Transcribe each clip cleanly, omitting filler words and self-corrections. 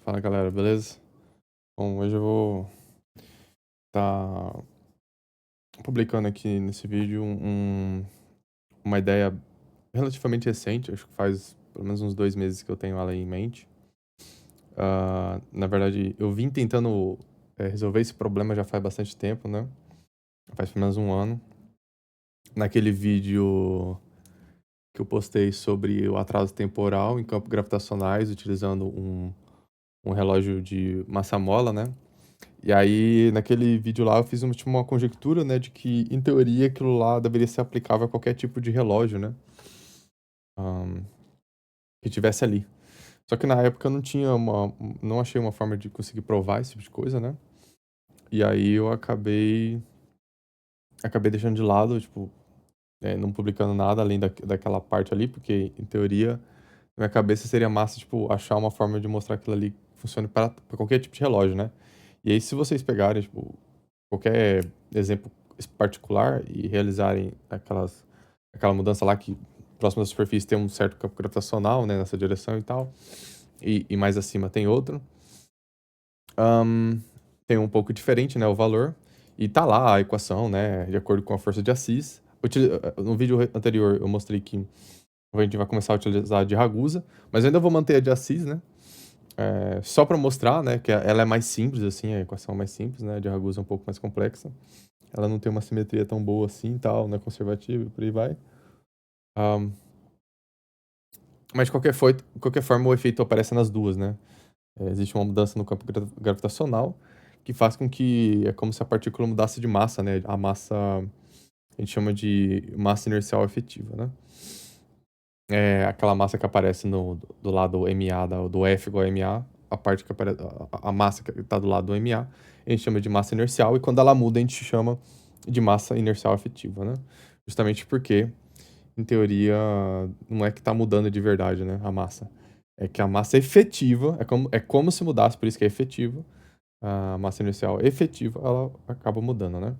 Fala galera, beleza? Bom, hoje eu vou estar publicando aqui nesse vídeo uma ideia relativamente recente, acho que faz pelo menos uns 2 meses que eu tenho ela em mente. Na verdade, eu vim tentando resolver esse problema já faz bastante tempo, né? Faz pelo menos um ano. Naquele vídeo que eu postei sobre o atraso temporal em campos gravitacionais, utilizando um relógio de massa-mola, né? E aí, naquele vídeo lá, eu fiz tipo, uma conjectura, né, de que, em teoria, aquilo lá deveria ser aplicável a qualquer tipo de relógio, né, hã, que tivesse ali. Só que na época eu não achei uma forma de conseguir provar esse tipo de coisa, né, e aí eu acabei deixando de lado, tipo, não publicando nada além daquela parte ali, porque, em teoria, na minha cabeça seria massa, tipo, achar uma forma de mostrar aquilo ali que funcione para qualquer tipo de relógio, né. E aí, se vocês pegarem, tipo, qualquer exemplo particular e realizarem aquela mudança lá que próximo da superfície tem um certo campo gravitacional, né, nessa direção e tal, e mais acima tem outro. Hã, tem um pouco diferente, né, o valor, e tá lá a equação, né, de acordo com a força de Assis. No vídeo anterior eu mostrei que a gente vai começar a utilizar a de Ragusa, mas eu ainda vou manter a de Assis, né, só pra mostrar, né, que ela é mais simples, assim, a equação é mais simples, né, a de Ragusa é um pouco mais complexa. Ela não tem uma simetria tão boa assim e tal, não é conservativa e por aí vai. Hã, mas de qualquer forma o efeito aparece nas duas, né. Existe uma mudança no campo gravitacional, que faz com que é como se a partícula mudasse de massa, né, a massa a gente chama de massa inercial efetiva, né. É aquela massa que aparece do lado MA do F igual a MA, a parte que aparece a massa que tá do lado do MA, a gente chama de massa inercial e quando ela muda a gente chama de massa inercial efetiva, né. Justamente porque, em teoria, não é que tá mudando de verdade, né, a massa. É que a massa efetiva é como se mudasse, por isso que é efetiva, a massa inercial efetiva, ela acaba mudando, né.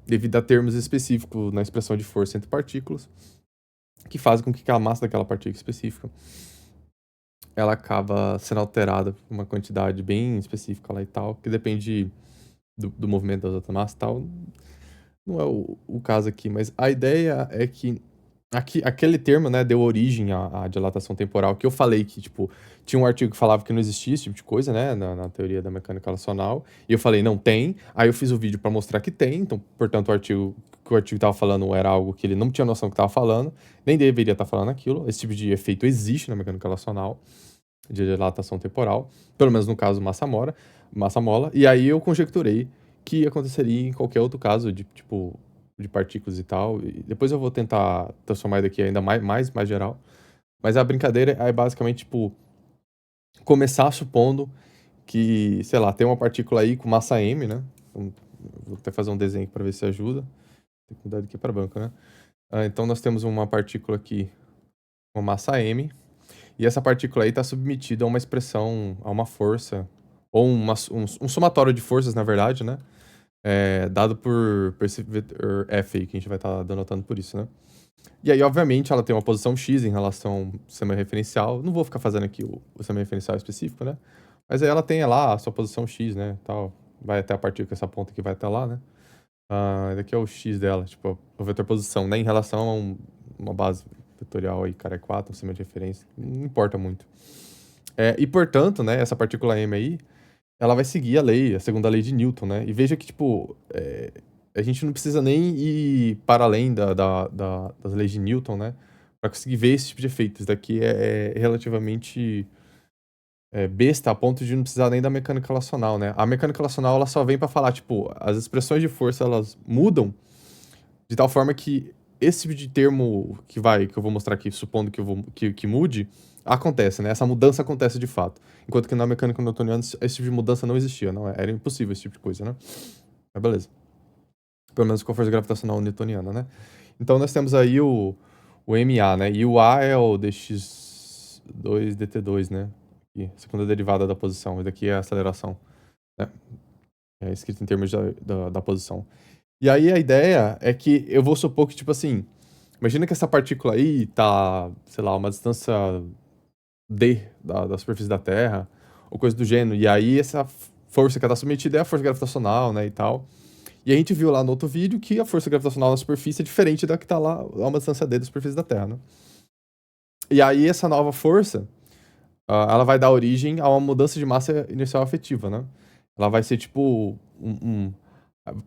Devido a termos específicos na expressão de força entre partículas, que fazem com que a massa daquela partícula específica, ela acaba sendo alterada por uma quantidade bem específica lá e tal, que depende do movimento das outras massas e tal. Não é o caso aqui, mas a ideia é que aquele termo, né, deu origem à dilatação temporal, que eu falei que, tipo, tinha um artigo que falava que não existia esse tipo de coisa, né, na teoria da mecânica relacional, e eu falei: "Não, tem". Aí eu fiz o vídeo pra mostrar que tem, então, portanto, o artigo estava falando era algo que ele não tinha noção que estava falando, nem deveria estar falando aquilo. Esse tipo de efeito existe na mecânica relacional, de dilatação temporal, pelo menos no caso massa-mola, e aí eu conjecturei que aconteceria em qualquer outro caso de, tipo, de partículas e tal, e depois eu vou tentar transformar isso daqui ainda mais geral, mas a brincadeira é basicamente, tipo, começar supondo que, sei lá, tem uma partícula aí com massa m, né, então, vou até fazer um desenho para ver se ajuda, tem que mudar daqui para branco, né. Então nós temos uma partícula aqui com massa m, e essa partícula aí está submetida a uma expressão, a uma força, ou um somatório de forças, na verdade, né, dado por esse vetor F aí, que a gente vai estar denotando por isso, né. E aí, obviamente, ela tem uma posição X em relação ao sistema referencial, não vou ficar fazendo aqui o sistema referencial específico, né, mas aí ela tem lá a sua posição X, né, tal, vai até a partícula, essa ponta aqui vai até lá, né. Esse aqui é o X dela, tipo, o vetor posição, né, em relação a uma base vetorial aí, cara, é 4, um sistema de referência, não importa muito. E portanto, né, essa partícula M aí, ela vai seguir a segunda lei de Newton, né. E veja que, tipo, a gente não precisa nem ir para além das leis de Newton, né, para conseguir ver esse tipo de efeito. Isso daqui é relativamente, besta a ponto de não precisar nem da mecânica relacional, né. A mecânica relacional, ela só vem para falar, tipo, as expressões de força, elas mudam de tal forma que esse tipo de termo que eu vou mostrar aqui, supondo que eu vou que mude, acontece, né, essa mudança acontece de fato. Enquanto que na mecânica newtoniana esse tipo de mudança não existia, não era impossível esse tipo de coisa, né. Mas beleza. Pelo menos com a força gravitacional newtoniana, né. Então nós temos aí o ma, né, e o a é o dx2 dt2, né, e segunda derivada da posição, isso daqui é a aceleração, né, é escrito em termos da posição. E aí a ideia é que eu vou supor que, tipo assim, imagina que essa partícula aí tá, sei lá, uma distância D da superfície da Terra, ou coisa do gênero. E aí essa força que ela tá submetida é a força gravitacional, né, e tal. E a gente viu lá no outro vídeo que a força gravitacional na superfície é diferente da que tá lá a uma distância D da superfície da Terra, né? E aí essa nova força, ela vai dar origem a uma mudança de massa inercial afetiva, né? Ela vai ser tipo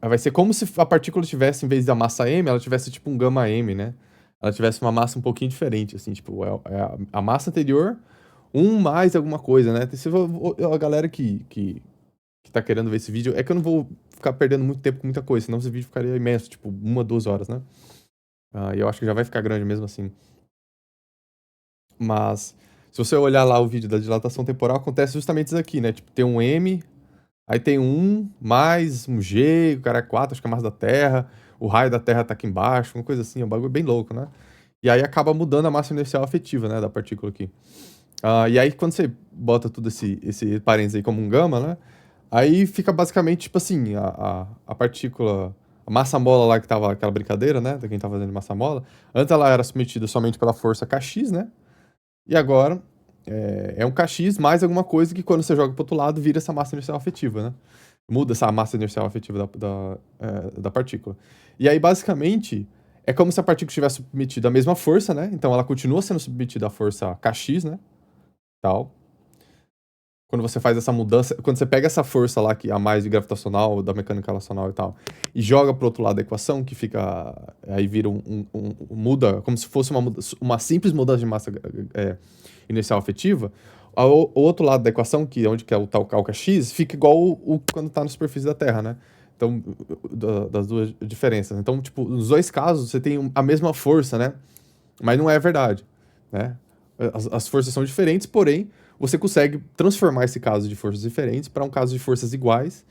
vai ser como se a partícula tivesse, em vez da massa m, ela tivesse tipo um gama m, né? Ela tivesse uma massa um pouquinho diferente, assim, tipo, a massa anterior, mais alguma coisa, né? Se a galera que tá querendo ver esse vídeo, é que eu não vou ficar perdendo muito tempo com muita coisa, senão esse vídeo ficaria imenso, tipo, 1, 2 horas, né? E eu acho que já vai ficar grande mesmo assim. Mas, se você olhar lá o vídeo da dilatação temporal, acontece justamente isso aqui, né? Tipo, tem um M, aí tem um mais um G, o cara é 4, acho que é a massa da Terra, o raio da Terra tá aqui embaixo, uma coisa assim, é um bagulho bem louco, né? E aí acaba mudando a massa inercial afetiva, né, da partícula aqui. E aí quando você bota tudo esse parênteses aí como um gama, né, aí fica basicamente, tipo assim, a partícula, a massa-mola lá que tava aquela brincadeira, né, da quem tá fazendo massa-mola, antes ela era submetida somente pela força Kx, né, e agora é um Kx mais alguma coisa que quando você joga pro outro lado vira essa massa inercial afetiva, né? Muda essa massa inercial afetiva da partícula. E aí, basicamente, é como se a partícula tivesse submetida à mesma força, né? Então ela continua sendo submetida à força Kx, né? Tal. Quando você faz essa mudança, quando você pega essa força lá, que é a mais de gravitacional, da mecânica relacional e tal, e joga pro outro lado da equação, que fica. Aí vira muda, como se fosse uma simples mudança de massa inercial afetiva. O outro lado da equação, que é onde que é o tal calca x, fica igual quando tá na superfície da Terra, né? Então, das duas diferenças. Então, tipo, nos dois casos, você tem a mesma força, né? Mas não é verdade, né? As forças são diferentes, porém, você consegue transformar esse caso de forças diferentes para um caso de forças iguais,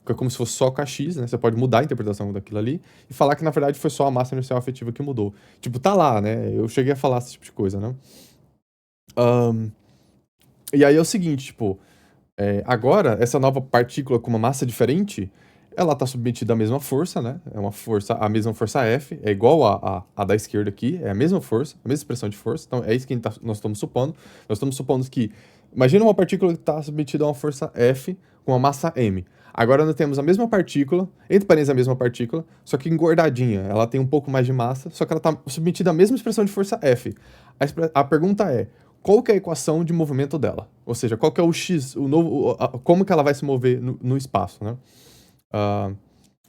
que é como se fosse só Kx, né? Você pode mudar a interpretação daquilo ali e falar que, na verdade, foi só a massa inercial afetiva que mudou. Tipo, tá lá, né? Eu cheguei a falar esse tipo de coisa, né? E aí é o seguinte, tipo, agora, essa nova partícula com uma massa diferente, ela tá submetida à mesma força, né? É uma força, a mesma força F, é igual a da esquerda aqui, é a mesma força, a mesma expressão de força. Então, é isso que nós estamos supondo. Nós estamos supondo que, imagina uma partícula que está submetida a uma força F com uma massa M. Agora nós temos a mesma partícula, entre parênteses a mesma partícula, só que engordadinha. Ela tem um pouco mais de massa, só que ela está submetida à mesma expressão de força F. A pergunta é, qual que é a equação de movimento dela? Ou seja, qual que é o x, como que ela vai se mover no espaço, né?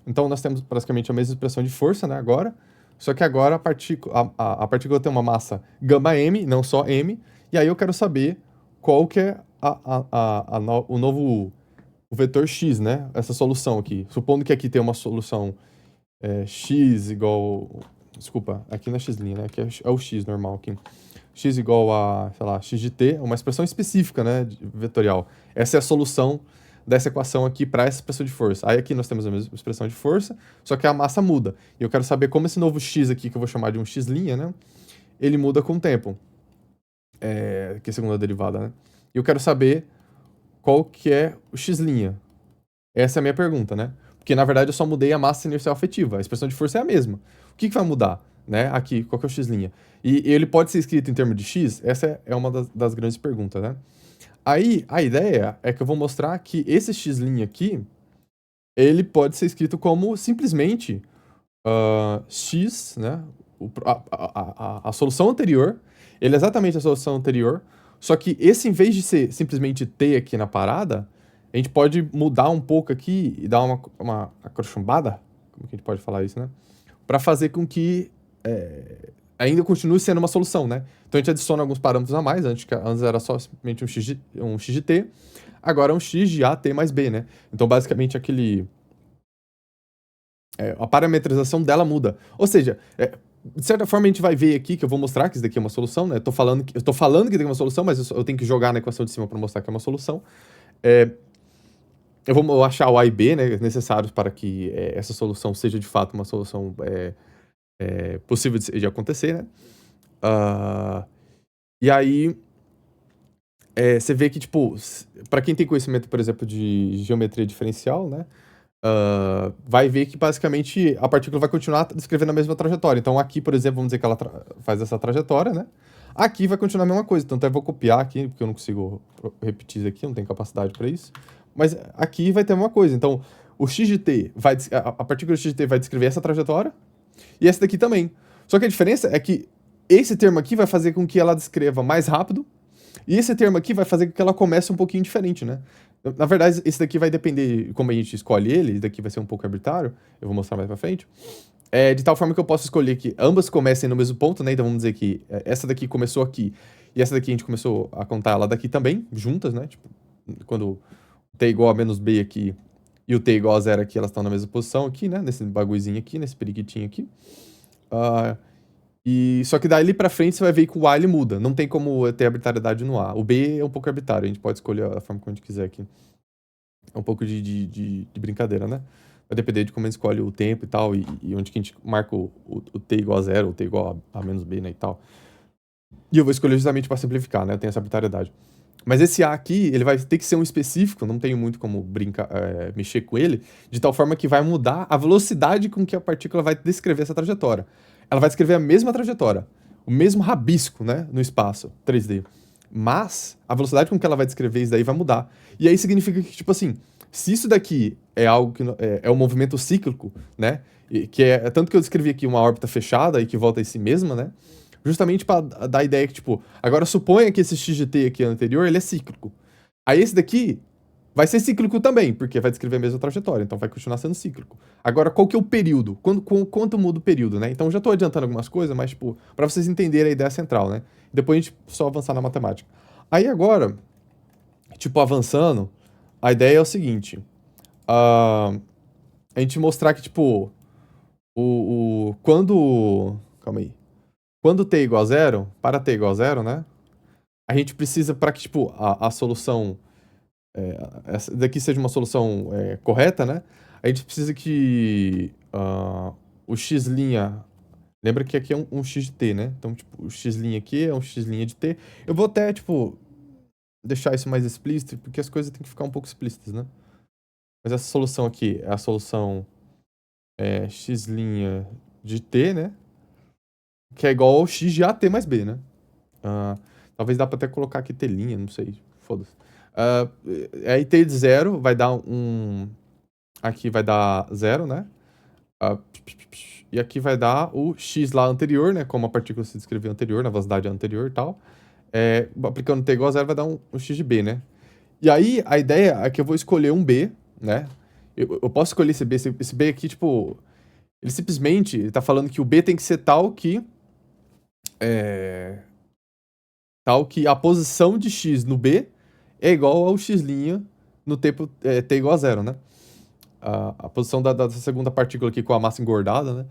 Então nós temos praticamente a mesma expressão de força, né, agora, só que agora a partícula tem uma massa gama m, não só m, e aí eu quero saber qual que é o novo o vetor x, né, essa solução aqui. Supondo que aqui tem uma solução x igual... Desculpa, aqui não é x', né, aqui é o x normal aqui. X igual a, sei lá, x de t, uma expressão específica, né, vetorial. Essa é a solução dessa equação aqui para essa expressão de força. Aí aqui nós temos a mesma expressão de força, só que a massa muda. E eu quero saber como esse novo x aqui, que eu vou chamar de um x', né, ele muda com o tempo. Que é a segunda derivada, né. E eu quero saber qual que é o x'. Essa é a minha pergunta, né. Porque, na verdade, eu só mudei a massa inercial afetiva. A expressão de força é a mesma. O que vai mudar, né, aqui? Qual que é o x'? E ele pode ser escrito em termos de x? Essa é uma das grandes perguntas, né. Aí, a ideia é que eu vou mostrar que esse x' aqui, ele pode ser escrito como simplesmente x, né, a solução anterior, ele é exatamente a solução anterior, só que esse, em vez de ser simplesmente t aqui na parada, a gente pode mudar um pouco aqui e dar uma acrochumbada, como que a gente pode falar isso, né, para fazer com que ainda continue sendo uma solução, né? Então a gente adiciona alguns parâmetros a mais, antes era só simplesmente um x de t, agora é um x de a t mais b, né? Então basicamente a parametrização dela muda. Ou seja, de certa forma a gente vai ver aqui, que eu vou mostrar que isso daqui é uma solução, né? Eu tô falando que isso daqui é uma solução, mas eu tenho que jogar na equação de cima para mostrar que é uma solução. Eu vou achar o a e b, né, necessários para que essa solução seja de fato uma solução possível de acontecer, né? E aí, você vê que, tipo, para quem tem conhecimento, por exemplo, de geometria diferencial, né? Vai ver que basicamente a partícula vai continuar descrevendo a mesma trajetória. Então aqui, por exemplo, vamos dizer que ela faz essa trajetória, né? Aqui vai continuar a mesma coisa, então eu vou copiar aqui, porque eu não consigo repetir isso aqui, não tenho capacidade para isso. Mas aqui vai ter a mesma coisa. Então, o x de t vai, a partícula x de t vai descrever essa trajetória, e essa daqui também. Só que a diferença é que esse termo aqui vai fazer com que ela descreva mais rápido, e esse termo aqui vai fazer com que ela comece um pouquinho diferente, né? Na verdade, esse daqui vai depender de como a gente escolhe ele, esse daqui vai ser um pouco arbitrário, eu vou mostrar mais pra frente. De tal forma que eu posso escolher que ambas comecem no mesmo ponto, né? Então vamos dizer que essa daqui começou aqui, e essa daqui a gente começou a contar ela daqui também, juntas, né? Tipo, quando t igual a menos b aqui e o t igual a zero aqui, elas estão na mesma posição aqui, né? Nesse bagulhozinho aqui, nesse periquitinho aqui. Só que daí pra frente você vai ver que o A ele muda. Não tem como ter arbitrariedade no A. O B é um pouco arbitrário, a gente pode escolher a forma como a gente quiser aqui. É um pouco de brincadeira, né? Vai depender de como a gente escolhe o tempo e tal, e onde que a gente marca o t igual a zero, o t igual a menos b, né, e tal. E eu vou escolher justamente para simplificar, né? Eu tenho essa arbitrariedade. Mas esse A aqui, ele vai ter que ser um específico, não tenho muito como mexer com ele, de tal forma que vai mudar a velocidade com que a partícula vai descrever essa trajetória. Ela vai descrever a mesma trajetória, o mesmo rabisco, né, no espaço 3D. Mas a velocidade com que ela vai descrever isso daí vai mudar. E aí significa que, tipo assim, se isso daqui é algo que é um movimento cíclico, né, que é tanto que eu descrevi aqui uma órbita fechada e que volta em si mesma, né, justamente para dar a ideia que, tipo, agora suponha que esse x de t aqui anterior, ele é cíclico. Aí esse daqui vai ser cíclico também, porque vai descrever a mesma trajetória, então vai continuar sendo cíclico. Agora, qual que é o período? Quanto muda o período, né? Então, já tô adiantando algumas coisas, mas, tipo, pra vocês entenderem a ideia central, né? Depois a gente só avançar na matemática. Aí agora, tipo, avançando, a ideia é o seguinte. A gente mostrar que, tipo, quando... Calma aí. Quando t igual a zero, para t igual a zero, né? A gente precisa para que, tipo, a solução... essa daqui seja uma solução correta, né? A gente precisa que o x'... Lembra que aqui é um x de t, né? Então, tipo, o x' aqui é um x' de t. Eu vou até, tipo, deixar isso mais explícito, porque as coisas têm que ficar um pouco explícitas, né? Mas essa solução aqui é a solução x' de t, né? Que é igual ao x de at mais b, né? Talvez dá pra até colocar aqui t', não sei. Foda-se. Aí t de zero vai dar um... Aqui vai dar zero, né? E aqui vai dar o x lá anterior, né? Como a partícula se descreveu anterior, na velocidade anterior e tal. Aplicando t igual a zero vai dar um x de b, né? E aí, a ideia é que eu vou escolher um b, né? Eu posso escolher esse b. Esse b aqui, tipo... Ele simplesmente tá falando que o b tem que ser tal que... Tal que a posição de x no b é igual ao x' no tempo t igual a zero, né? A posição da segunda partícula aqui com a massa engordada, né?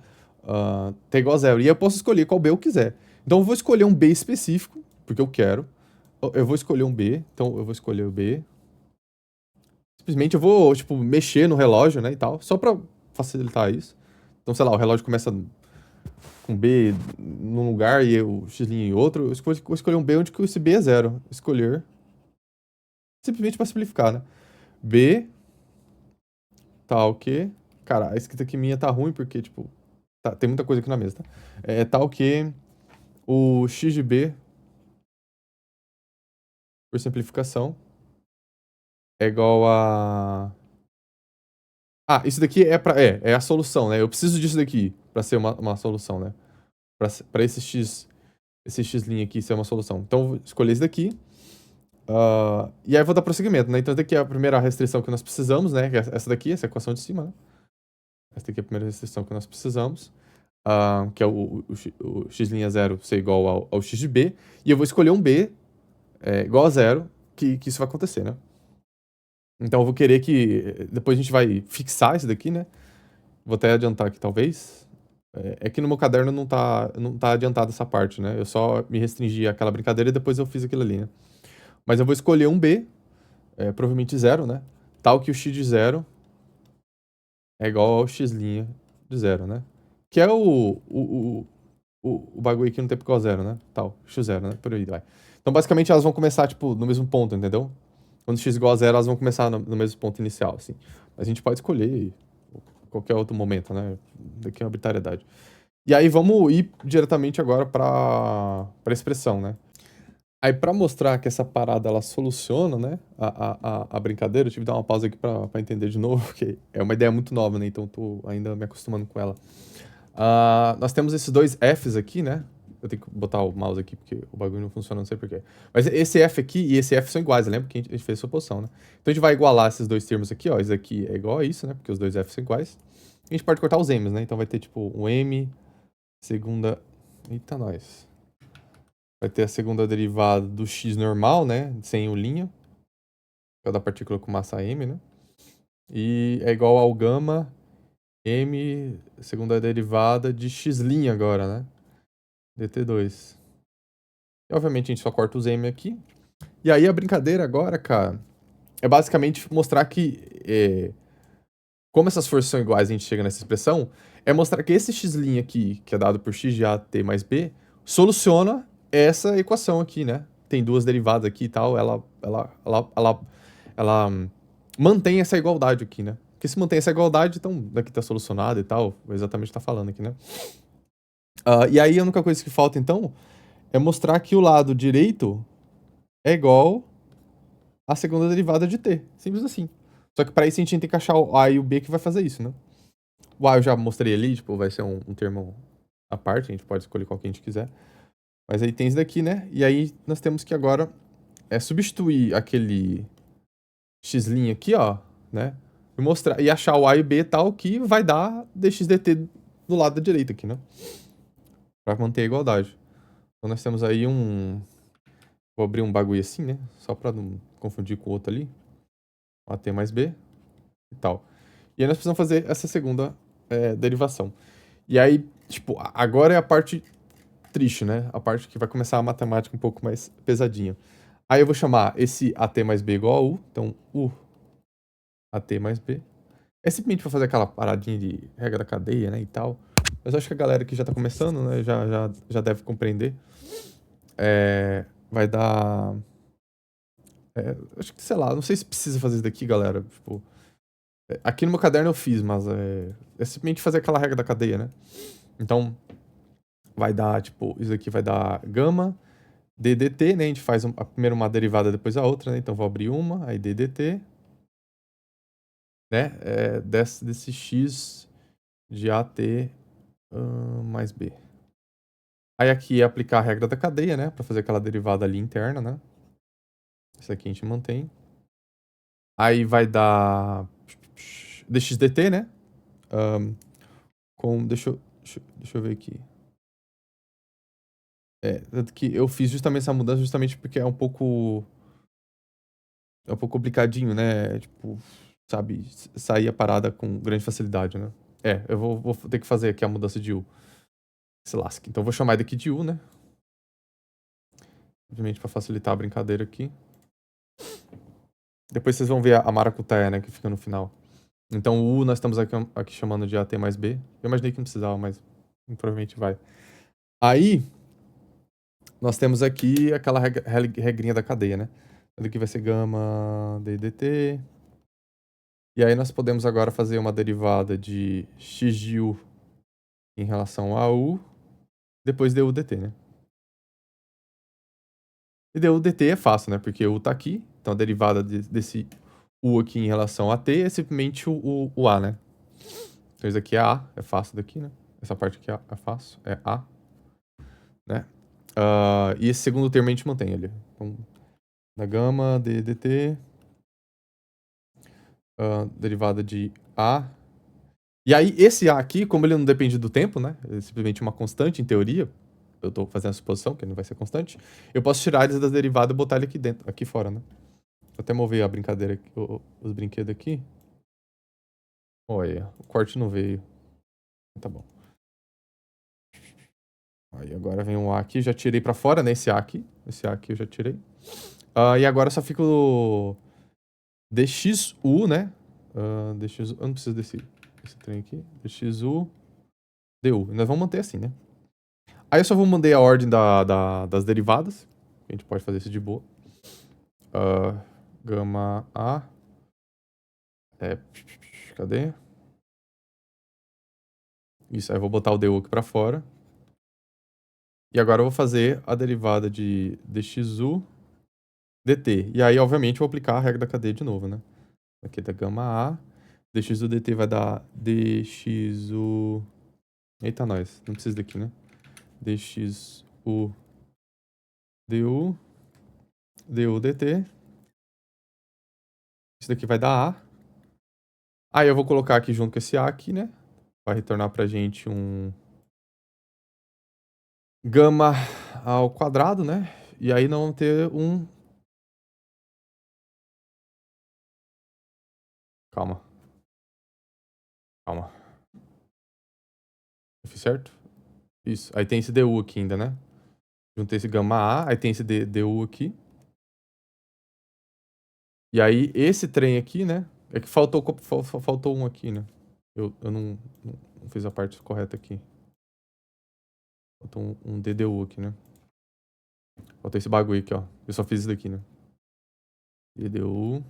T igual a zero. E eu posso escolher qual b eu quiser. Então eu vou escolher um b específico, porque eu quero. Eu vou escolher um b, então eu vou escolher o b. Simplesmente eu vou, tipo, mexer no relógio, né, e tal, só pra facilitar isso. Então, sei lá, o relógio começa com B num lugar e o x' em outro. Eu vou escolher um B onde esse B é zero. Escolher. Simplesmente pra simplificar, né? B, tal que... Cara, a escrita aqui minha tá ruim porque, tipo... tem muita coisa aqui na mesa, tá? Tal que o x de B, por simplificação, é igual a... isso daqui é a solução, né? Eu preciso disso daqui pra ser uma solução, né? Pra esse x' aqui ser uma solução. Então, eu vou escolher esse daqui. E aí eu vou dar prosseguimento, né? Então, essa daqui é a primeira restrição que nós precisamos, né? Que é essa daqui, essa equação de cima, né? Essa daqui é a primeira restrição que nós precisamos. Que é o x'0 ser igual ao x de b. E eu vou escolher um b igual a zero, que isso vai acontecer, né? Então eu vou querer que... Depois a gente vai fixar isso daqui, né? Vou até adiantar aqui, talvez. É que no meu caderno não tá adiantado essa parte, né? Eu só me restringi àquela brincadeira e depois eu fiz aquilo ali, né? Mas eu vou escolher um b, provavelmente zero, né? Tal que o x de zero é igual ao x' de zero, né? Que é o bagulho aqui no tempo igual a zero, né? Tal, x0, né? Por aí vai. Então, basicamente, elas vão começar, tipo, no mesmo ponto, entendeu? Quando x igual a zero, elas vão começar no mesmo ponto inicial, assim. Mas a gente pode escolher qualquer outro momento, né? Daqui é uma arbitrariedade. E aí vamos ir diretamente agora para a expressão, né? Aí para mostrar que essa parada ela soluciona, né, a brincadeira, eu tive que dar uma pausa aqui para entender de novo, porque é uma ideia muito nova, né? Então tô ainda me acostumando com ela. Nós temos esses dois Fs aqui, né? Eu tenho que botar o mouse aqui porque o bagulho não funciona, não sei porquê. Mas esse F aqui e esse F são iguais, lembra que a gente fez essa oposição, né? Então a gente vai igualar esses dois termos aqui, ó. Isso aqui é igual a isso, né? Porque os dois Fs são iguais. E a gente pode cortar os M's, né? Então vai ter tipo um M, segunda. Eita, nós. Vai ter a segunda derivada do x normal, né? Sem o linha. Que é o da partícula com massa M, né? E é igual ao gama M, segunda derivada de x' agora, né? dt2. E obviamente a gente só corta os M aqui. E aí a brincadeira agora, cara, é basicamente mostrar que, como essas forças são iguais, a gente chega nessa expressão, é mostrar que esse x' aqui, que é dado por x de a t mais b, soluciona essa equação aqui, né? Tem duas derivadas aqui e tal, ela mantém essa igualdade aqui, né? Porque se mantém essa igualdade, então daqui tá solucionado e tal, exatamente tá falando aqui, né? E aí a única coisa que falta, então, é mostrar que o lado direito é igual à segunda derivada de t. Simples assim. Só que para isso a gente tem que achar o a e o b que vai fazer isso, né? O a eu já mostrei ali, tipo, vai ser um termo à parte, a gente pode escolher qual que a gente quiser. Mas aí tem isso daqui, né? E aí nós temos que agora substituir aquele x' aqui, ó, né? E mostrar, e achar o a e o b tal que vai dar dx dt do lado da direita aqui, né? Pra manter a igualdade. Então nós temos aí um... Vou abrir um bagulho assim, né? Só pra não confundir com o outro ali. A t mais b e tal. E aí nós precisamos fazer essa segunda derivação. E aí, tipo, agora é a parte triste, né? A parte que vai começar a matemática um pouco mais pesadinha. Aí eu vou chamar esse AT mais B igual a U. Então, U AT mais B. É simplesmente pra fazer aquela paradinha de regra da cadeia, né? E tal. Mas eu acho que a galera que já tá começando, né? Já deve compreender. Vai dar... acho que, sei lá, não sei se precisa fazer isso daqui, galera. Tipo, aqui no meu caderno eu fiz, mas é simplesmente fazer aquela regra da cadeia, né? Então, vai dar, tipo, isso aqui vai dar gama ddt, né? A gente faz a primeira uma derivada, depois a outra, né? Então, vou abrir uma, aí ddt, né? Desse x de at mais b. Aí aqui é aplicar a regra da cadeia, né? Pra fazer aquela derivada ali interna, né? Isso aqui a gente mantém. Aí vai dar dxdt, né? Deixa eu ver aqui. Tanto que eu fiz justamente essa mudança justamente porque é um pouco complicadinho, né? Tipo, sabe, sair a parada com grande facilidade, né? Eu vou ter que fazer aqui a mudança de U. Se lasque. Então eu vou chamar daqui de U, né? Obviamente pra facilitar a brincadeira aqui. Depois vocês vão ver a maracutaia, né? Que fica no final. Então o U nós estamos aqui chamando de AT mais B. Eu imaginei que não precisava, mas provavelmente vai. Aí, nós temos aqui aquela regrinha da cadeia, né? Aqui vai ser gama ddt. E aí nós podemos agora fazer uma derivada de x de u em relação a u, depois du dt, né? E du dt é fácil, né? Porque u tá aqui, então a derivada desse u aqui em relação a t é simplesmente o a, né? Então isso aqui é a, é fácil daqui, né? Essa parte aqui é fácil, é a, né? E esse segundo termo a gente mantém ali. Então, da gama dt, derivada de a. E aí, esse A aqui, como ele não depende do tempo, né? Ele é simplesmente uma constante, em teoria. Eu tô fazendo a suposição que ele não vai ser constante. Eu posso tirar eles da derivada e botar ele aqui dentro, aqui fora, né? Vou até mover a brincadeira aqui, os brinquedos aqui. Olha, o corte não veio. Tá bom. Aí agora vem um A aqui, já tirei pra fora, né? Esse A aqui. Esse A aqui eu já tirei. E agora só fica o dxu, né? Dxu, eu não preciso desse trem aqui. Dxu, du. Nós vamos manter assim, né? Aí eu só vou mandar a ordem das derivadas. A gente pode fazer isso de boa. Gama A. Cadê? Isso, aí eu vou botar o DU aqui pra fora. E agora eu vou fazer a derivada de dxu dt. E aí, obviamente, eu vou aplicar a regra da cadeia de novo, né? Aqui da gama A. Dxu dt vai dar dxu... Eita, nós. Não precisa daqui, né? Dxu du du dt. Isso daqui vai dar A. Aí eu vou colocar aqui junto com esse A aqui, né? Vai retornar pra gente um gama ao quadrado, né? E aí não vamos ter um... Calma. Calma. Eu fiz certo? Isso. Aí tem esse du aqui ainda, né? Juntei esse gama A, aí tem esse du aqui. E aí esse trem aqui, né? É que faltou um aqui, né? Eu não fiz a parte correta aqui. Faltou um DDU aqui, né? Faltou esse bagulho aqui, ó. Eu só fiz isso daqui, né? DDU.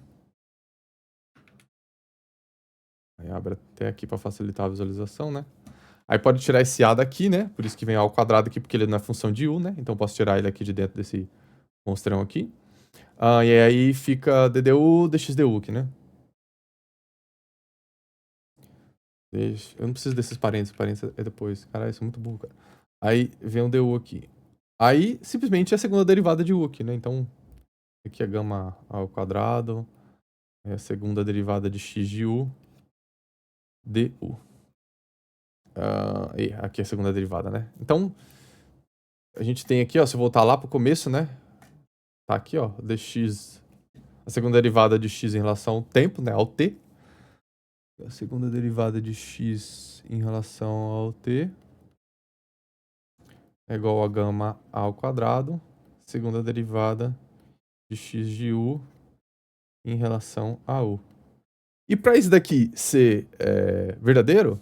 Aí abre até aqui pra facilitar a visualização, né? Aí pode tirar esse A daqui, né? Por isso que vem A ao quadrado aqui, porque ele não é função de U, né? Então eu posso tirar ele aqui de dentro desse monstrão aqui. E aí fica DDU, DXDU aqui, né? Eu não preciso desses parênteses é depois. Caralho, isso é muito burro, cara. Aí vem um DU aqui. Aí, simplesmente, é a segunda derivada de U aqui, né? Então, aqui é gama ao quadrado. É a segunda derivada de x de U. du. E aqui é a segunda derivada, né? Então, a gente tem aqui, ó, se eu voltar lá pro começo, né? Tá aqui, ó, dx... A segunda derivada de x em relação ao tempo, né? Ao t. A segunda derivada de x em relação ao t é igual a gama ao quadrado. Segunda derivada de x de u em relação a u. E para isso daqui ser verdadeiro,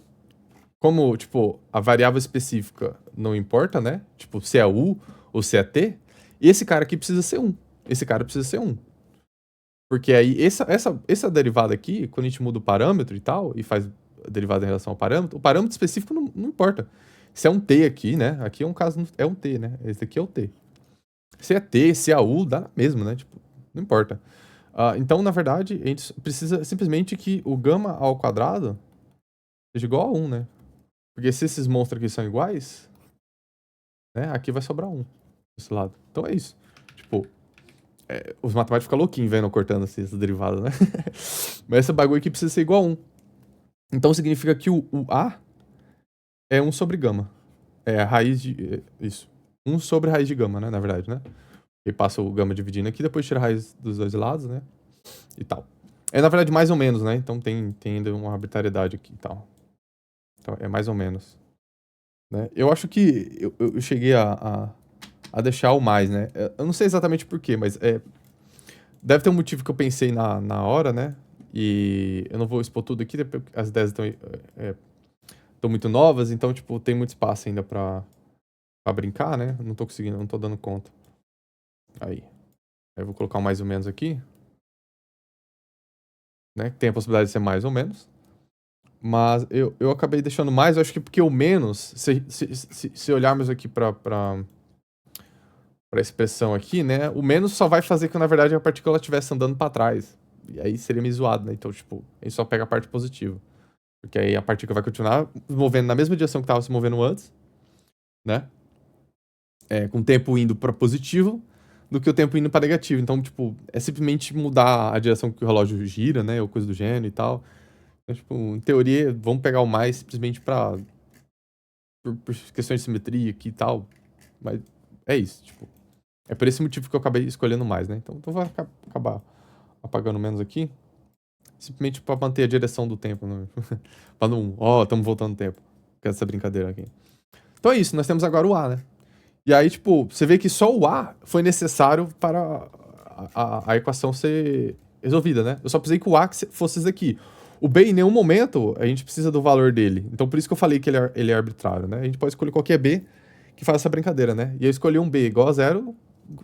como, tipo, a variável específica não importa, né? Tipo, se é u ou se é t, esse cara aqui precisa ser 1. Esse cara precisa ser 1. Porque aí, essa derivada aqui, quando a gente muda o parâmetro e tal, e faz a derivada em relação ao parâmetro, o parâmetro específico não importa. Se é um t aqui, né? Aqui é um caso, é um t, né? Esse aqui é o t. Se é t, se é u, dá mesmo, né? Tipo, não importa. Então, na verdade, a gente precisa simplesmente que o gama ao quadrado seja igual a 1, né? Porque se esses monstros aqui são iguais, né? Aqui vai sobrar 1 desse lado. Então é isso. Tipo, os matemáticos ficam louquinhos vendo cortando assim, essa derivada, né? Mas esse bagulho aqui precisa ser igual a 1. Então significa que o A é 1 sobre gama. É a raiz de... isso. 1 sobre a raiz de gama, né? Na verdade, né? E passa o gama dividindo aqui, depois tira a raiz dos dois lados, né? E tal. É, na verdade, mais ou menos, né? Então tem ainda uma arbitrariedade aqui e tal. Então, é mais ou menos. Né? Eu acho que eu cheguei a deixar o mais, né? Eu não sei exatamente porquê, mas deve ter um motivo que eu pensei na hora, né? E eu não vou expor tudo aqui, as ideias estão muito novas, então, tipo, tem muito espaço ainda pra brincar, né? Não tô conseguindo, não tô dando conta. Aí eu vou colocar um mais ou menos aqui. Né? Tem a possibilidade de ser mais ou menos. Mas eu acabei deixando mais, eu acho que porque o menos, se olharmos aqui pra expressão aqui, né? O menos só vai fazer que, na verdade, a partícula estivesse andando pra trás. E aí seria meio zoado, né? Então, tipo, a gente só pega a parte positiva. Porque aí a partícula vai continuar se movendo na mesma direção que estava se movendo antes, né? Com o tempo indo pra positivo do que o tempo indo pra negativo. Então, tipo, é simplesmente mudar a direção que o relógio gira, né? Ou coisa do gênero e tal. Então, tipo, em teoria, vamos pegar o mais simplesmente por questões de simetria aqui e tal. Mas é isso, tipo. É por esse motivo que eu acabei escolhendo mais, né? Então eu vou acabar apagando menos aqui. Simplesmente pra manter a direção do tempo, né? Pra não... estamos voltando no tempo. Com essa brincadeira aqui. Então é isso, nós temos agora o A, né? E aí, tipo, você vê que só o A foi necessário para a equação ser resolvida, né? Eu só precisei que o A fosse isso aqui. O B, em nenhum momento, a gente precisa do valor dele. Então, por isso que eu falei que ele é arbitrário, né? A gente pode escolher qualquer B que faça essa brincadeira, né? E eu escolhi um B igual a 0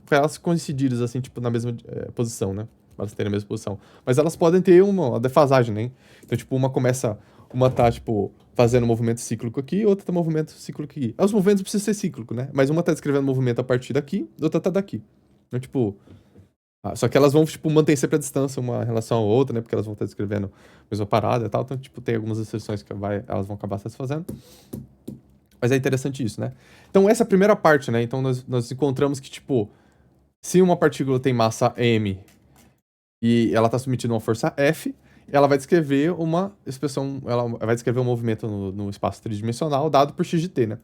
para elas coincidirem, assim, tipo, na mesma posição, né? para elas terem a mesma posição. Mas elas podem ter uma defasagem, né? Então, tipo, uma tá, tipo, fazendo movimento cíclico aqui, outra tá movimento cíclico aqui. Os movimentos precisam ser cíclico, né? Mas uma tá descrevendo movimento a partir daqui, outra tá daqui. Então, tipo, só que elas vão, tipo, manter sempre a distância uma em relação à outra, né? Porque elas vão estar descrevendo a mesma parada e tal. Então, tipo, tem algumas exceções que elas vão acabar satisfazendo. Mas é interessante isso, né? Então, essa é a primeira parte, né? Então, nós encontramos que, tipo, se uma partícula tem massa m e ela está submetida a uma força F, ela vai descrever uma expressão, ela vai descrever um movimento no espaço tridimensional dado por x de t, né?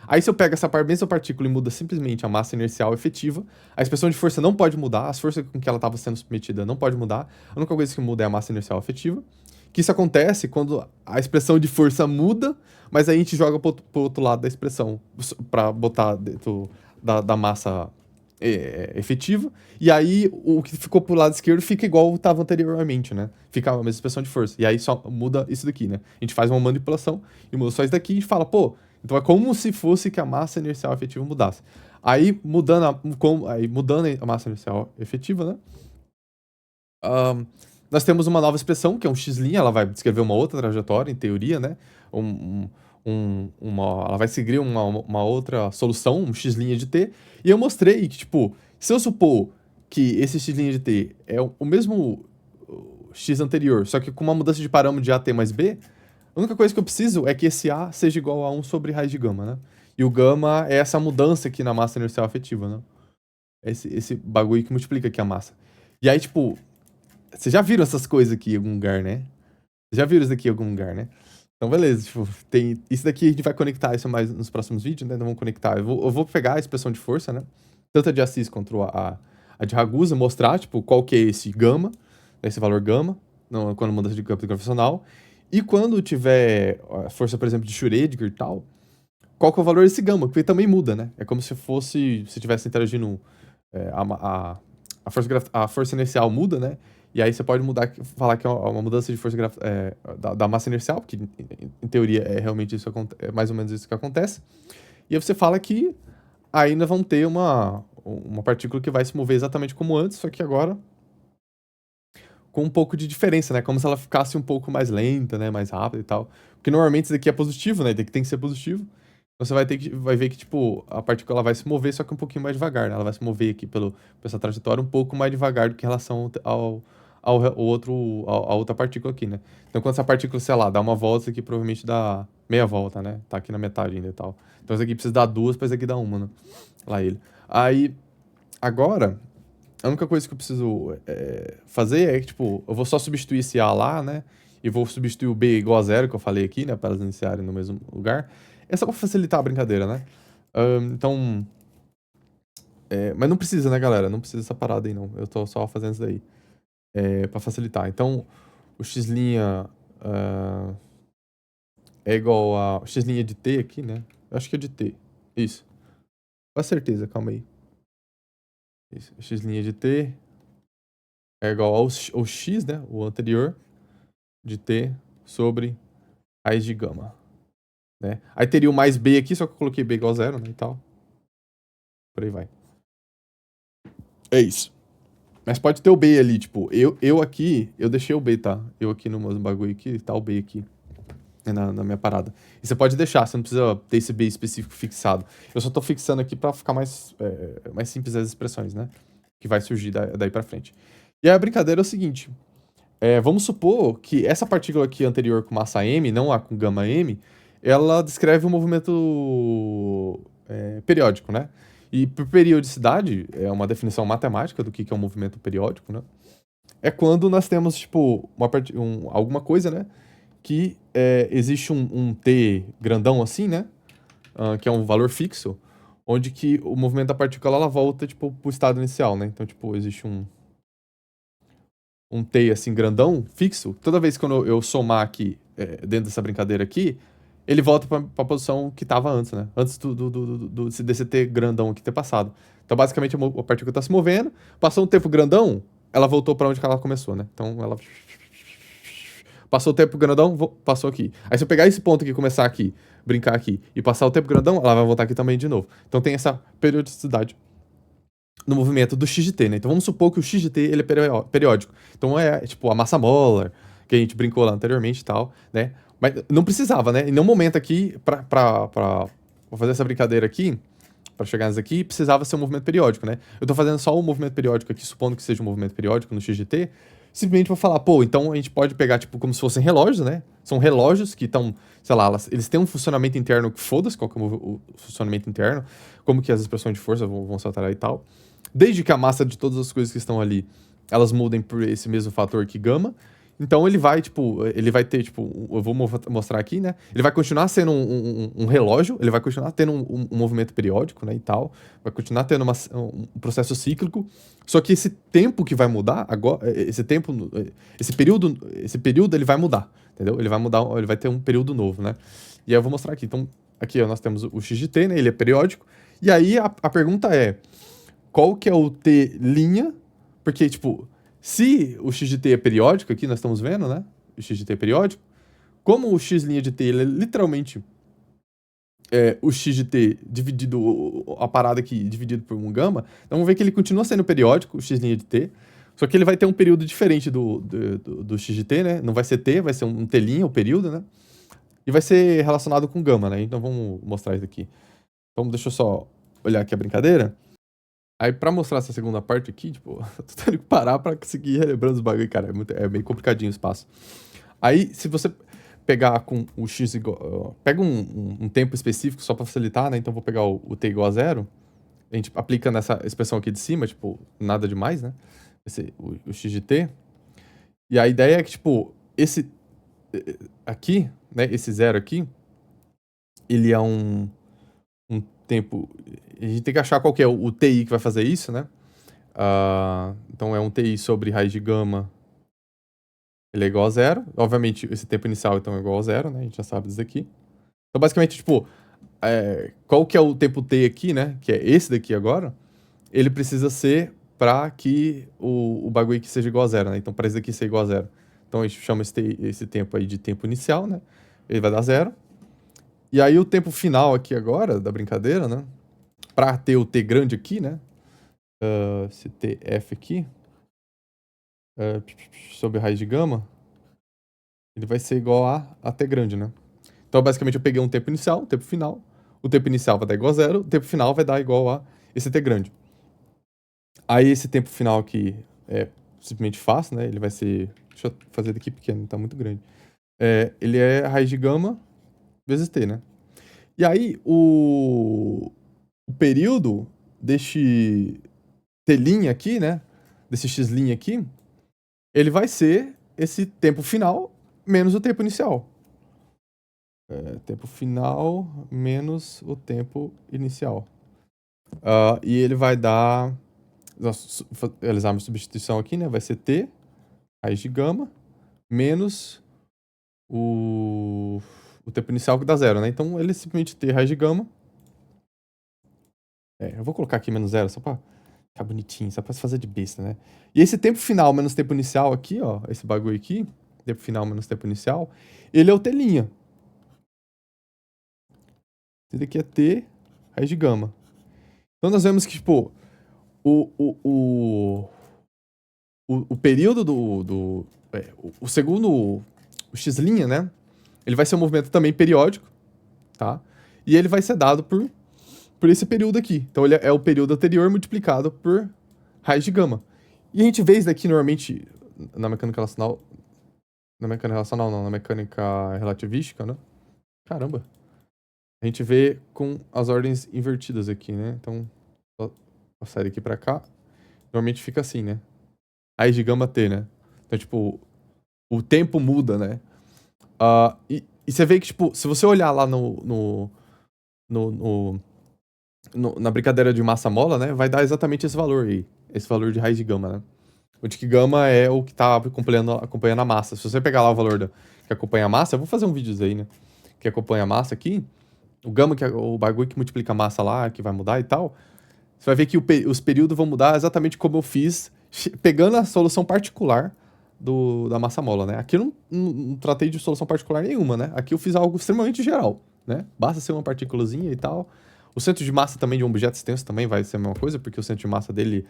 Aí se eu pego essa mesma partícula e muda simplesmente a massa inercial efetiva, a expressão de força não pode mudar, as forças com que ela estava sendo submetida não pode mudar, a única coisa que muda é a massa inercial efetiva, que isso acontece quando a expressão de força muda, mas aí a gente joga pro outro lado da expressão, para botar dentro da massa efetiva, e aí o que ficou pro lado esquerdo fica igual estava anteriormente, né? Fica a mesma expressão de força. E aí só muda isso daqui, né? A gente faz uma manipulação e muda só isso daqui e a gente fala, pô, então é como se fosse que a massa inercial efetiva mudasse. Aí mudando a massa inercial efetiva, né? Nós temos uma nova expressão, que é um x', ela vai descrever uma outra trajetória, em teoria, né? Ela vai seguir uma outra solução, um x' de t, e eu mostrei que, tipo, se eu supor que esse x' de t é o mesmo x anterior, só que com uma mudança de parâmetro de at mais b, a única coisa que eu preciso é que esse a seja igual a 1 sobre raiz de gama, né? E o gama é essa mudança aqui na massa inercial efetiva, né? Esse bagulho que multiplica aqui a massa. E aí, tipo, vocês já viram essas coisas aqui em algum lugar, né? Vocês já viram isso daqui em algum lugar, né? Então, beleza, tipo, tem... Isso daqui a gente vai conectar isso mais nos próximos vídeos, né? Então, vamos conectar. Eu vou pegar a expressão de força, né? Tanto a de Assis quanto a de Ragusa, mostrar, tipo, qual que é esse gama, esse valor gama, quando mudança de campo gravitacional. E quando tiver a força, por exemplo, de Schrödinger e tal, qual que é o valor desse gama? Porque também muda, né? É como se fosse, se tivesse interagindo, a força inercial muda, né? E aí você pode falar que é uma mudança de força da massa inercial, que em teoria é realmente isso, é mais ou menos isso que acontece. E aí você fala que ainda vão ter uma partícula que vai se mover exatamente como antes, só que agora com um pouco de diferença, né? Como se ela ficasse um pouco mais lenta, né? Mais rápida e tal. Porque normalmente isso daqui é positivo, né? Tem que ser positivo. Então você vai ver que, tipo, a partícula ela vai se mover, só que um pouquinho mais devagar, né? Ela vai se mover aqui por essa trajetória um pouco mais devagar do que em relação a outra partícula aqui, né? Então quando essa partícula, sei lá, dá uma volta, isso aqui provavelmente dá meia volta, né? Tá aqui na metade ainda e tal. Então isso aqui precisa dar duas, pra isso aqui dar uma, né? Lá ele. Aí, agora, a única coisa que eu preciso fazer é que, tipo, eu vou só substituir esse A lá, né? E vou substituir o B igual a zero, que eu falei aqui, né? Para elas iniciarem no mesmo lugar. É só pra facilitar a brincadeira, né? Então... mas não precisa, né, galera? Não precisa dessa parada aí, não. Eu tô só fazendo isso daí. Pra facilitar. Então, o x' é igual a... O x' de t aqui, né? Eu acho que é de t. Isso. Com certeza, calma aí. Isso. O x' de t é igual ao x, né? O anterior de t sobre raiz de gama, né? Aí teria o mais b aqui, só que eu coloquei b igual a zero, né, e tal. Por aí vai. É isso. Mas pode ter o b ali, tipo, eu aqui, eu deixei o b, tá? Eu aqui no meu bagulho aqui, tá o b aqui, na minha parada. E você pode deixar, você não precisa ter esse b específico fixado. Eu só tô fixando aqui pra ficar mais simples as expressões, né? Que vai surgir daí pra frente. E aí a brincadeira é o seguinte... vamos supor que essa partícula aqui anterior com massa m, não a com gama m, ela descreve um movimento periódico, né? E por periodicidade, é uma definição matemática do que é um movimento periódico, né? É quando nós temos, tipo, alguma coisa, né? Que existe um t grandão assim, né? Que é um valor fixo, onde que o movimento da partícula, ela volta, tipo, pro estado inicial, né? Então, tipo, existe um T assim grandão, fixo, toda vez que eu somar aqui, dentro dessa brincadeira aqui, ele volta pra posição que tava antes, né? Antes desse T grandão aqui ter passado. Então, basicamente, a partícula tá se movendo, passou um tempo grandão, ela voltou pra onde que ela começou, né? Então, ela... Passou o tempo grandão, passou aqui. Aí, se eu pegar esse ponto aqui, começar aqui, brincar aqui, e passar o tempo grandão, ela vai voltar aqui também de novo. Então, tem essa periodicidade no movimento do x de t, né? Então vamos supor que o x de t ele é periódico. Então é tipo a massa molar, que a gente brincou lá anteriormente e tal, né? Mas não precisava, né? Em nenhum momento aqui, pra fazer essa brincadeira aqui, pra chegar nessa aqui, precisava ser um movimento periódico, né? Eu tô fazendo só um movimento periódico aqui, supondo que seja um movimento periódico no x de t, simplesmente pra falar, pô, então a gente pode pegar, tipo, como se fossem relógios, né? São relógios que estão, sei lá, eles têm um funcionamento interno que foda-se qual que é o funcionamento interno, como que as expressões de força vão se alterar e tal. Desde que a massa de todas as coisas que estão ali, elas mudem por esse mesmo fator que gama. Então ele vai, tipo, ele vai ter, tipo, eu vou mostrar aqui, né? Ele vai continuar sendo um relógio, ele vai continuar tendo um movimento periódico, né, e tal. Vai continuar tendo um processo cíclico. Só que esse tempo que vai mudar, agora, esse período ele vai mudar, entendeu? Ele vai mudar, ele vai ter um período novo, né? E aí eu vou mostrar aqui. Então, aqui ó, nós temos o x de t, né? Ele é periódico. E aí a pergunta é, qual que é o t'? Porque, tipo, se o x de t é periódico, aqui nós estamos vendo, né? O x de t é periódico. Como o x' de t ele é literalmente o x de t dividido, a parada aqui, dividido por um gama, então vamos ver que ele continua sendo periódico, o x' de t, só que ele vai ter um período diferente do x de t, né? Não vai ser t, vai ser um t', o período, né? E vai ser relacionado com gama, né? Então vamos mostrar isso aqui. Então deixa eu só olhar aqui a brincadeira. Aí, pra mostrar essa segunda parte aqui, tipo, tô tendo que parar pra conseguir relembrando os bagulho, cara. É meio complicadinho o espaço. Aí, se você pegar com o x igual. Pega um tempo específico só pra facilitar, né? Então, vou pegar o t igual a zero. A gente aplica nessa expressão aqui de cima, tipo, nada demais, né? O x de t. E a ideia é que, tipo, esse aqui, né? Esse zero aqui, ele é um tempo. A gente tem que achar qual que é o TI que vai fazer isso, né? Então é um TI sobre raiz de gama. Ele é igual a zero. Obviamente, esse tempo inicial então é igual a zero, né? A gente já sabe disso aqui. Então, basicamente, tipo, qual que é o tempo T aqui, né? Que é esse daqui agora. Ele precisa ser para que o bagulho aqui seja igual a zero, né? Então, para esse daqui ser igual a zero. Então, a gente chama esse tempo aí de tempo inicial, né? Ele vai dar zero. E aí, o tempo final aqui agora, da brincadeira, né? Para ter o T grande aqui, né? Esse TF aqui, sobre a raiz de gama, ele vai ser igual a T grande, né? Então, basicamente, eu peguei um tempo inicial, um tempo final. O tempo inicial vai dar igual a zero, o tempo final vai dar igual a esse T grande. Aí, esse tempo final aqui é simplesmente fácil, né? Ele vai ser... Deixa eu fazer daqui pequeno, tá muito grande. Ele é a raiz de gama vezes T, né? E aí, o período deste T' aqui, né? Desse x' aqui, ele vai ser esse tempo final menos o tempo inicial. Tempo final menos o tempo inicial. E ele vai dar... Nós realizarmos substituição aqui, né? Vai ser t, raiz de gama, menos o tempo inicial que dá zero, né? Então, ele é simplesmente t raiz de gama. Eu vou colocar aqui menos zero só pra ficar bonitinho, só pra se fazer de besta, né? E esse tempo final menos tempo inicial aqui, ó, esse bagulho aqui, tempo final menos tempo inicial, ele é o t'. Esse daqui é t raiz de gama. Então nós vemos que, tipo, o período o segundo, o x', né? Ele vai ser um movimento também periódico, tá? E ele vai ser dado por esse período aqui. Então ele é o período anterior multiplicado por raiz de gama. E a gente vê isso daqui normalmente na mecânica relacional. Na mecânica relacional não, na mecânica relativística, né? Caramba. A gente vê com as ordens invertidas aqui, né? Então, vou sair daqui pra cá. Normalmente fica assim, né? Raiz de gama T, né? Então, tipo, o tempo muda, né? E você vê que, tipo, se você olhar lá na brincadeira de massa-mola, né? Vai dar exatamente esse valor aí. Esse valor de raiz de gama, né? Onde que gama é o que tá acompanhando a massa. Se você pegar lá o valor que acompanha a massa, eu vou fazer um vídeo aí, né? Que acompanha a massa aqui. O gama, que é o bagulho que multiplica a massa lá, que vai mudar e tal. Você vai ver que os períodos vão mudar exatamente como eu fiz, pegando a solução particular da massa-mola, né? Aqui eu não tratei de solução particular nenhuma, né? Aqui eu fiz algo extremamente geral, né? Basta ser uma partículazinha e tal. O centro de massa também de um objeto extenso também vai ser a mesma coisa, porque o centro de massa dele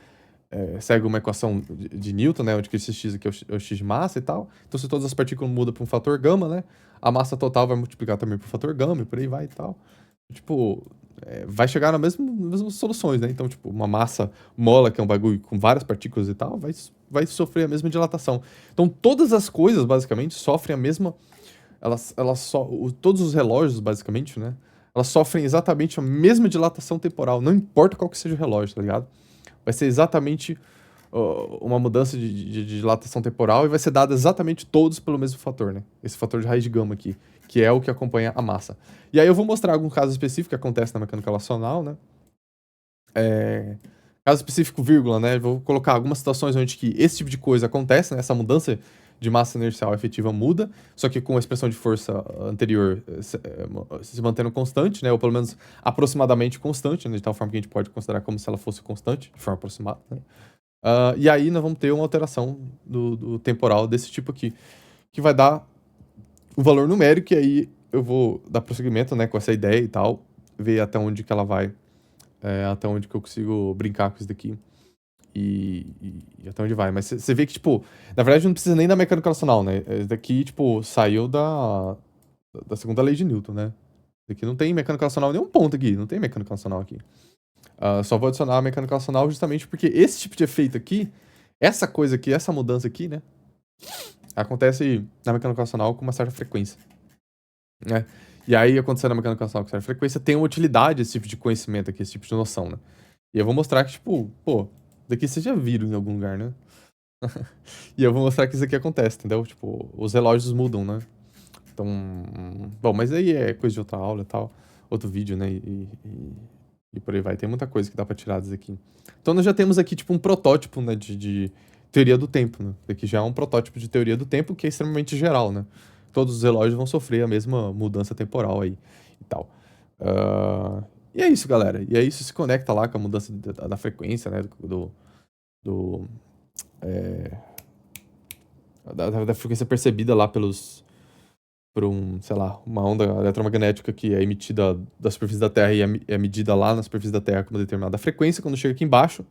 segue uma equação de Newton, né? Onde que esse x aqui é o x de massa e tal. Então, se todas as partículas mudam para um fator gama, né? A massa total vai multiplicar também por fator gama e por aí vai e tal. Tipo, vai chegar nas mesmas soluções, né? Então, tipo, uma massa mola, que é um bagulho com várias partículas e tal, vai sofrer a mesma dilatação. Então, todas as coisas, basicamente, sofrem a mesma... todos os relógios, basicamente, né? Elas sofrem exatamente a mesma dilatação temporal. Não importa qual que seja o relógio, tá ligado? Vai ser exatamente uma mudança de dilatação temporal e vai ser dada exatamente todos pelo mesmo fator, né? Esse fator de raiz de gama aqui, que é o que acompanha a massa. E aí eu vou mostrar algum caso específico que acontece na mecânica relacional, né? Caso específico, vírgula, né? Vou colocar algumas situações onde que esse tipo de coisa acontece, né? Essa mudança de massa inercial efetiva muda, só que com a expressão de força anterior se mantendo constante, né? Ou pelo menos aproximadamente constante, né? De tal forma que a gente pode considerar como se ela fosse constante, de forma aproximada, né? E aí nós vamos ter uma alteração do temporal desse tipo aqui, que vai dar o valor numérico, e aí eu vou dar prosseguimento, né, com essa ideia e tal, ver até onde que ela vai, até onde que eu consigo brincar com isso daqui. E até onde vai. Mas você vê que, tipo, na verdade não precisa nem da mecânica relacional, né? Esse daqui, tipo, saiu da segunda lei de Newton, né? Esse aqui não tem mecânica relacional em nenhum ponto aqui, não tem mecânica relacional aqui. Só vou adicionar a mecânica relacional justamente porque esse tipo de efeito aqui, essa coisa aqui, essa mudança aqui, né? Acontece na mecânica relacional com uma certa frequência, né? E aí, acontecendo na mecânica relacional com certa frequência, tem uma utilidade esse tipo de conhecimento aqui, esse tipo de noção, né? E eu vou mostrar que, tipo, pô, daqui vocês já viram em algum lugar, né? E eu vou mostrar que isso aqui acontece, entendeu? Tipo, os relógios mudam, né? Então, bom, mas aí é coisa de outra aula e tal, outro vídeo, né? E por aí vai. Tem muita coisa que dá pra tirar disso aqui. Então, nós já temos aqui, tipo, um protótipo, né, de teoria do tempo, né? Aqui já é um protótipo de teoria do tempo que é extremamente geral, né? Todos os relógios vão sofrer a mesma mudança temporal aí e tal. Ah, e é isso, galera. E aí isso se conecta lá com a mudança da frequência, né? Do, é, da frequência percebida lá por sei lá, uma onda eletromagnética que é emitida da superfície da Terra e é medida lá na superfície da Terra com uma determinada frequência. Quando chega aqui embaixo,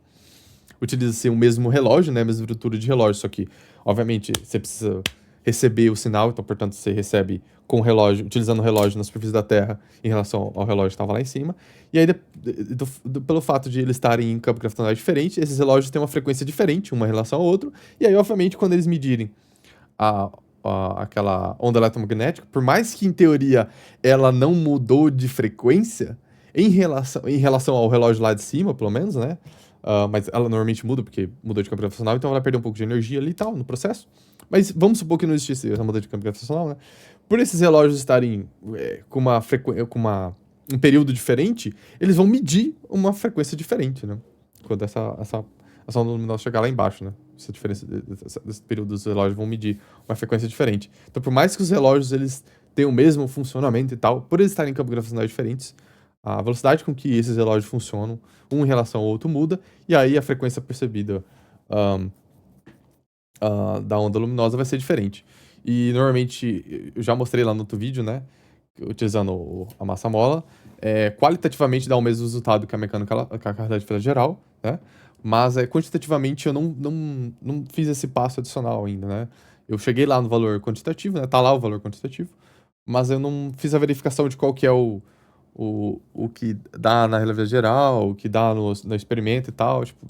utiliza-se o mesmo relógio, né? A mesma estrutura de relógio, só que, obviamente, você precisa receber o sinal, então, portanto, você recebe com o relógio, utilizando o relógio na superfície da Terra em relação ao relógio que estava lá em cima. E aí, pelo fato de eles estarem em campo gravitacional diferente, esses relógios têm uma frequência diferente, uma em relação ao outro. E aí, obviamente, quando eles medirem a, aquela onda eletromagnética, por mais que em teoria ela não mudou de frequência, em relação ao relógio lá de cima, pelo menos, né? Mas ela normalmente muda, porque mudou de campo gravitacional, então ela vai perder um pouco de energia ali e tal, no processo. Mas vamos supor que não existisse essa mudança de campo gravitacional, né? Por esses relógios estarem com uma frequência, um período diferente, eles vão medir uma frequência diferente, né? Quando essa onda luminosa chegar lá embaixo, né? Essa diferença desse período dos relógios vão medir uma frequência diferente. Então, por mais que os relógios eles tenham o mesmo funcionamento e tal, por eles estarem em campos gravitacionais diferentes, a velocidade com que esses relógios funcionam, um em relação ao outro, muda, e aí a frequência percebida da onda luminosa vai ser diferente. E normalmente, eu já mostrei lá no outro vídeo, né? Utilizando a massa mola, qualitativamente dá o mesmo resultado que a mecânica, que a relatividade geral, né? Mas quantitativamente eu não fiz esse passo adicional ainda, né? Eu cheguei lá no valor quantitativo, né? Tá lá o valor quantitativo, mas eu não fiz a verificação de qual que é o que dá na relatividade geral, o que dá no experimento e tal. Tipo,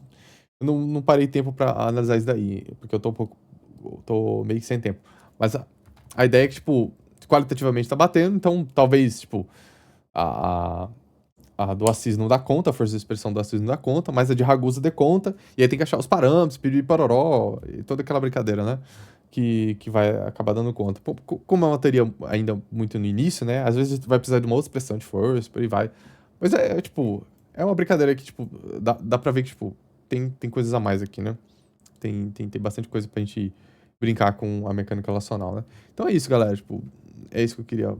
eu não parei tempo para analisar isso daí, porque eu tô meio que sem tempo. Mas a ideia é que, tipo, qualitativamente tá batendo, então talvez, tipo, a, a do Assis não dá conta, a força de expressão do Assis não dá conta, mas a de Ragusa dê conta, e aí tem que achar os parâmetros, piriri pororó, e toda aquela brincadeira, né? Que vai acabar dando conta. Como é uma teoria ainda muito no início, né? Às vezes vai precisar de uma outra expressão de força, por aí vai. Mas tipo, é uma brincadeira que, tipo, dá pra ver que, tipo, tem coisas a mais aqui, né? Tem bastante coisa pra gente brincar com a mecânica relacional, né? Então é isso, galera. Tipo, é isso que eu queria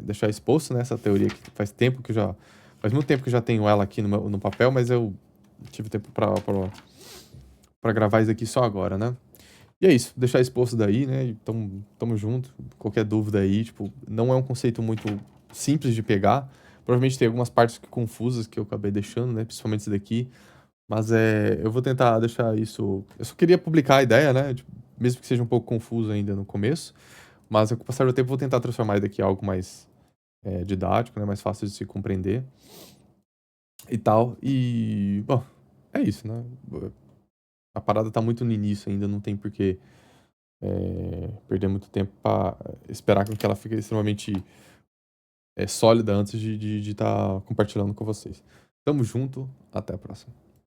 deixar exposto, né? Essa teoria que faz tempo que eu já... Faz muito tempo que eu já tenho ela aqui no papel, mas eu tive tempo pra gravar isso aqui só agora, né? E é isso, deixar exposto daí, né? Então, tamo junto. Qualquer dúvida aí, tipo, não é um conceito muito simples de pegar, Provavelmente tem algumas partes confusas que eu acabei deixando, né? Principalmente esse daqui. Mas eu vou tentar deixar isso. Eu só queria publicar a ideia, né? Tipo, mesmo que seja um pouco confuso ainda no começo. Mas com o passar do tempo, eu vou tentar transformar isso daqui em algo mais didático, né? Mais fácil de se compreender e tal. E, bom, é isso, né? A parada tá muito no início ainda, não tem por que perder muito tempo pra esperar com que ela fique extremamente sólida antes de estar compartilhando com vocês. Tamo junto, até a próxima.